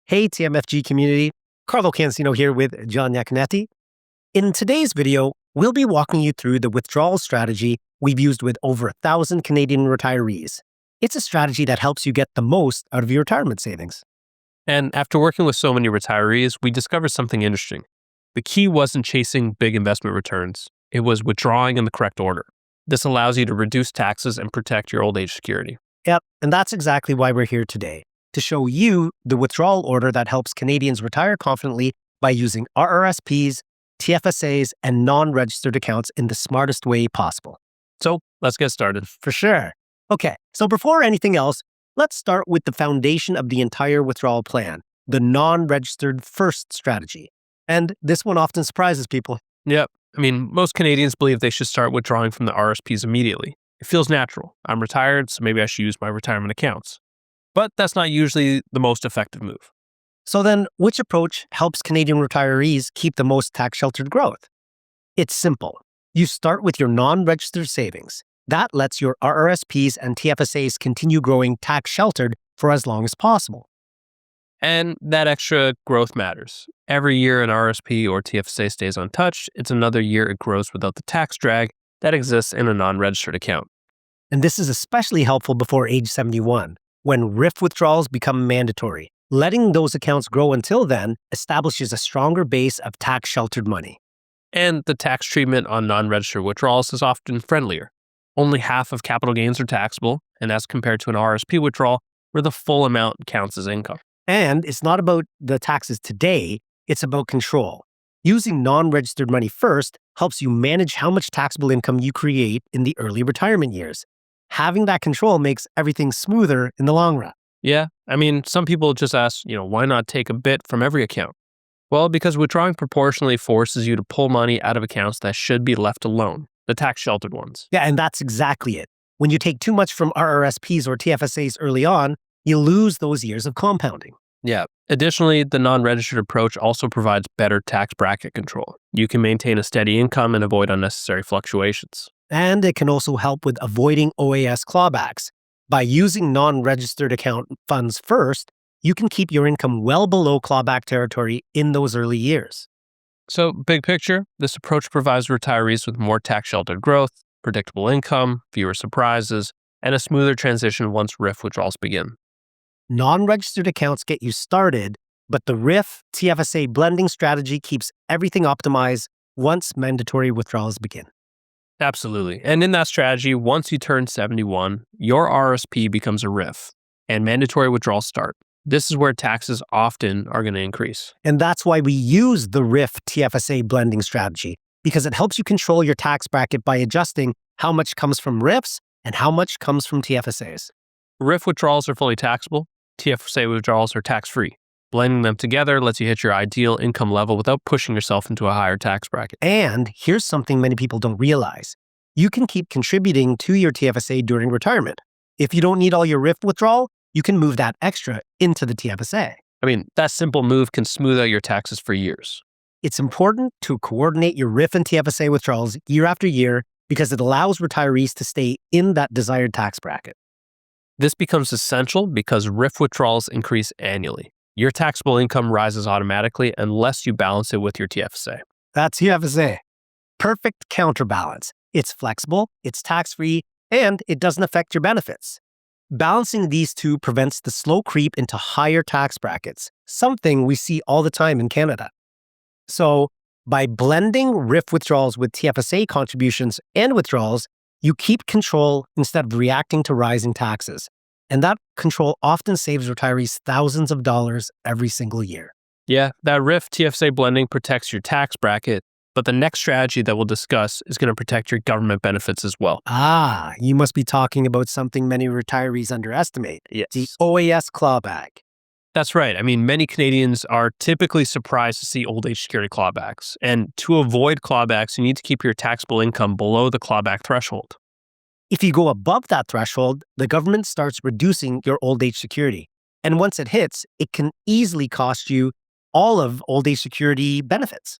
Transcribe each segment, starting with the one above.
Hey, TMFG community. Carlo Cancino here with John Iaconetti. In today's video, we'll be walking you through the withdrawal strategy we've used with over 1,000 Canadian retirees. It's a strategy that helps you get the most out of your retirement savings. And after working with so many retirees, we discovered something interesting. The key wasn't chasing big investment returns. It was withdrawing in the correct order. This allows you to reduce taxes and protect your old age security. Yep, and that's exactly why we're here today, to show you the withdrawal order that helps Canadians retire confidently by using RRSPs, TFSAs, and non-registered accounts in the smartest way possible. So let's get started. For sure. Okay, so before anything else, let's start with the foundation of the entire withdrawal plan, the non-registered first strategy. And this one often surprises people. Yep. Most Canadians believe they should start withdrawing from the RSPs immediately. It feels natural. I'm retired, so maybe I should use my retirement accounts. But that's not usually the most effective move. So then, which approach helps Canadian retirees keep the most tax-sheltered growth? It's simple. You start with your non-registered savings. That lets your RRSPs and TFSAs continue growing tax-sheltered for as long as possible. And that extra growth matters. Every year an RSP or TFSA stays untouched, it's another year it grows without the tax drag that exists in a non-registered account. And this is especially helpful before age 71, when RRIF withdrawals become mandatory. Letting those accounts grow until then establishes a stronger base of tax-sheltered money. And the tax treatment on non-registered withdrawals is often friendlier. Only half of capital gains are taxable, and as compared to an RSP withdrawal, where the full amount counts as income. And it's not about the taxes today, it's about control. Using non-registered money first helps you manage how much taxable income you create in the early retirement years. Having that control makes everything smoother in the long run. Yeah, some people just ask, why not take a bit from every account? Well, because withdrawing proportionally forces you to pull money out of accounts that should be left alone, the tax-sheltered ones. Yeah, and that's exactly it. When you take too much from RRSPs or TFSAs early on, you lose those years of compounding. Yeah. Additionally, the non-registered approach also provides better tax bracket control. You can maintain a steady income and avoid unnecessary fluctuations. And it can also help with avoiding OAS clawbacks. By using non-registered account funds first, you can keep your income well below clawback territory in those early years. So, big picture, this approach provides retirees with more tax-sheltered growth, predictable income, fewer surprises, and a smoother transition once RRIF withdrawals begin. Non-registered accounts get you started, but the RRIF TFSA blending strategy keeps everything optimized once mandatory withdrawals begin. Absolutely. And in that strategy, once you turn 71, your RSP becomes a RRIF, and mandatory withdrawals start. This is where taxes often are going to increase. And that's why we use the RRIF TFSA blending strategy, because it helps you control your tax bracket by adjusting how much comes from RRIFs and how much comes from TFSAs. RRIF withdrawals are fully taxable. TFSA withdrawals are tax-free. Blending them together lets you hit your ideal income level without pushing yourself into a higher tax bracket. And here's something many people don't realize. You can keep contributing to your TFSA during retirement. If you don't need all your RRIF withdrawal, you can move that extra into the TFSA. That simple move can smooth out your taxes for years. It's important to coordinate your RRIF and TFSA withdrawals year after year because it allows retirees to stay in that desired tax bracket. This becomes essential because RRIF withdrawals increase annually. Your taxable income rises automatically unless you balance it with your TFSA. That's TFSA. Perfect counterbalance. It's flexible, it's tax-free, and it doesn't affect your benefits. Balancing these two prevents the slow creep into higher tax brackets, something we see all the time in Canada. So, by blending RRIF withdrawals with TFSA contributions and withdrawals, you keep control instead of reacting to rising taxes. And that control often saves retirees thousands of dollars every single year. Yeah, that RRIF TFSA blending protects your tax bracket, but the next strategy that we'll discuss is going to protect your government benefits as well. You must be talking about something many retirees underestimate. Yes. The OAS clawback. That's right. Many Canadians are typically surprised to see old age security clawbacks. And to avoid clawbacks, you need to keep your taxable income below the clawback threshold. If you go above that threshold, the government starts reducing your old age security. And once it hits, it can easily cost you all of old age security benefits.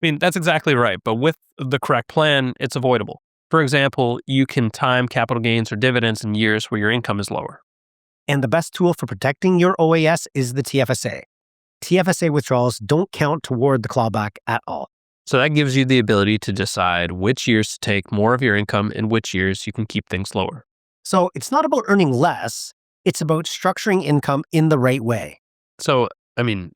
That's exactly right. But with the correct plan, it's avoidable. For example, you can time capital gains or dividends in years where your income is lower. And the best tool for protecting your OAS is the TFSA. TFSA withdrawals don't count toward the clawback at all. So that gives you the ability to decide which years to take more of your income and which years you can keep things lower. So it's not about earning less, it's about structuring income in the right way. So,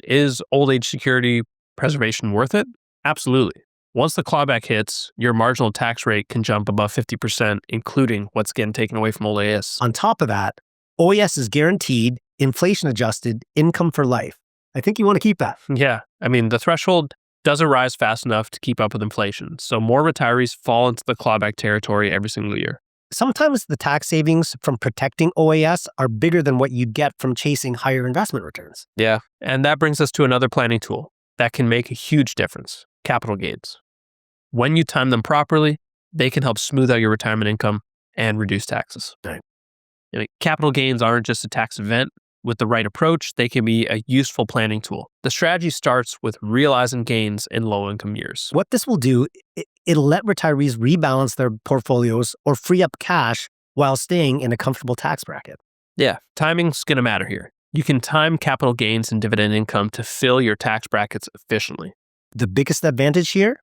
is old age security preservation worth it? Absolutely. Once the clawback hits, your marginal tax rate can jump above 50%, including what's getting taken away from OAS. On top of that, OAS is guaranteed, inflation-adjusted income for life. I think you want to keep that. Yeah. The threshold doesn't rise fast enough to keep up with inflation, so more retirees fall into the clawback territory every single year. Sometimes the tax savings from protecting OAS are bigger than what you'd get from chasing higher investment returns. Yeah. And that brings us to another planning tool that can make a huge difference: capital gains. When you time them properly, they can help smooth out your retirement income and reduce taxes. Right. Capital gains aren't just a tax event. With the right approach, they can be a useful planning tool. The strategy starts with realizing gains in low-income years. What this will do, it'll let retirees rebalance their portfolios or free up cash while staying in a comfortable tax bracket. Yeah, timing's going to matter here. You can time capital gains and dividend income to fill your tax brackets efficiently. The biggest advantage here?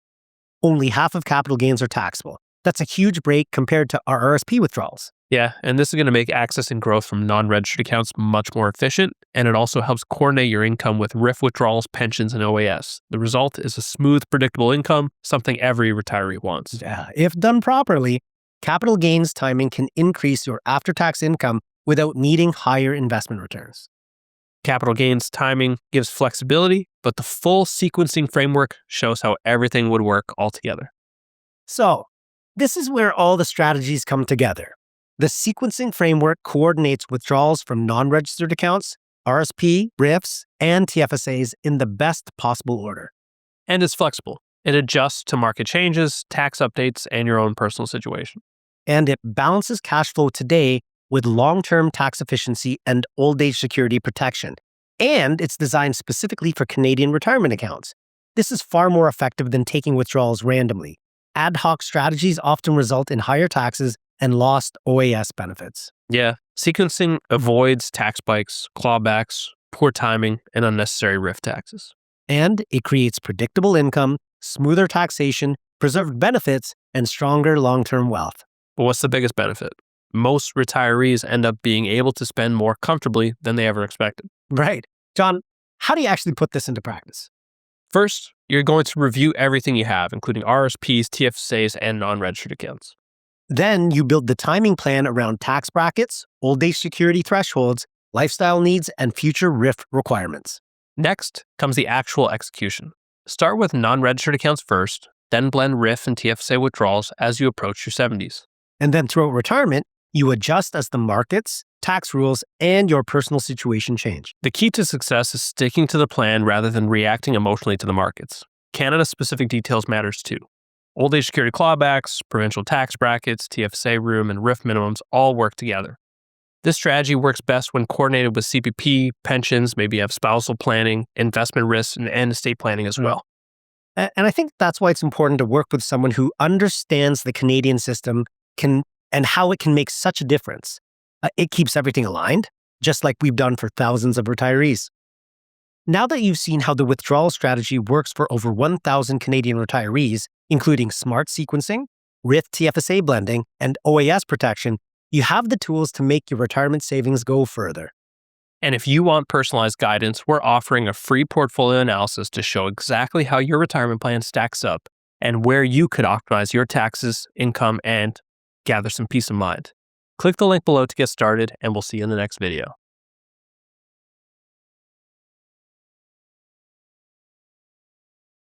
Only half of capital gains are taxable. That's a huge break compared to our RSP withdrawals. Yeah, and this is going to make accessing growth from non-registered accounts much more efficient, and it also helps coordinate your income with RRIF withdrawals, pensions, and OAS. The result is a smooth, predictable income, something every retiree wants. Yeah, if done properly, capital gains timing can increase your after-tax income without needing higher investment returns. Capital gains timing gives flexibility, but the full sequencing framework shows how everything would work altogether. So, this is where all the strategies come together. The sequencing framework coordinates withdrawals from non-registered accounts, RSP, RRIFs, and TFSAs in the best possible order. And it's flexible. It adjusts to market changes, tax updates, and your own personal situation. And it balances cash flow today with long-term tax efficiency and old age security protection. And it's designed specifically for Canadian retirement accounts. This is far more effective than taking withdrawals randomly. Ad hoc strategies often result in higher taxes and lost OAS benefits. Yeah, sequencing avoids tax spikes, clawbacks, poor timing, and unnecessary RRIF taxes. And it creates predictable income, smoother taxation, preserved benefits, and stronger long-term wealth. But what's the biggest benefit? Most retirees end up being able to spend more comfortably than they ever expected. Right. John, how do you actually put this into practice? First, you're going to review everything you have, including RSPs, TFSAs, and non-registered accounts. Then you build the timing plan around tax brackets, old age security thresholds, lifestyle needs, and future RRIF requirements. Next comes the actual execution. Start with non-registered accounts first, then blend RRIF and TFSA withdrawals as you approach your 70s. And then throughout retirement, you adjust as the markets, tax rules, and your personal situation change. The key to success is sticking to the plan rather than reacting emotionally to the markets. Canada-specific details matters too. Old age security clawbacks, provincial tax brackets, TFSA room, and RRIF minimums all work together. This strategy works best when coordinated with CPP, pensions, maybe you have spousal planning, investment risks, and estate planning as well. And I think that's why it's important to work with someone who understands the Canadian system and how it can make such a difference. It keeps everything aligned, just like we've done for thousands of retirees. Now that you've seen how the withdrawal strategy works for over 1,000 Canadian retirees, including smart sequencing, RRIF TFSA blending, and OAS protection, you have the tools to make your retirement savings go further. And if you want personalized guidance, we're offering a free portfolio analysis to show exactly how your retirement plan stacks up and where you could optimize your taxes, income, and gather some peace of mind. Click the link below to get started, and we'll see you in the next video.